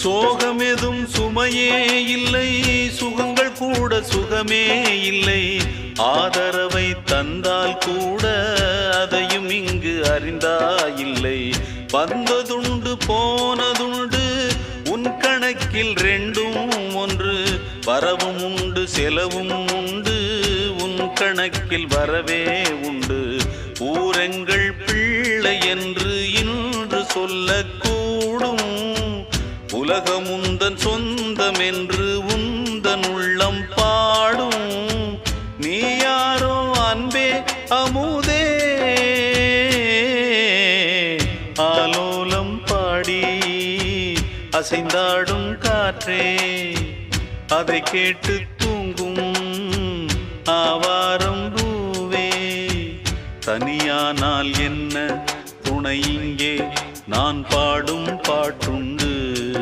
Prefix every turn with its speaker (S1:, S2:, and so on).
S1: சோகமெதும் சுமையே இல்லை, சுகங்கள் கூட சுகமே இல்லை. ஆதரவை தந்தால் கூட அதையும் இங்கு அறிந்தாயில்லை. வந்ததுண்டு போனதுண்டு உன் கணக்கில் ரெண்டும் ஒன்று. வரவும் உண்டு செலவும் உண்டு, உன் கணக்கில் வரவே உண்டு. ஊரெங்கள் பிள்ளை என்று இன்று சொல்லக்கூடும். உலகம் உந்தன் சொந்தம் என்று உந்தன் உள்ளம் பாடும். நீ யாரோ அன்பே அமுதே, ஆலோலம் பாடி அசைந்தாடும் காற்றே, அதை கேட்டு தூங்கும் ஆவாரம் பூவே. தனியானால் என்ன துணை இங்கே, நான் பாடும் பாட்டுண்டு.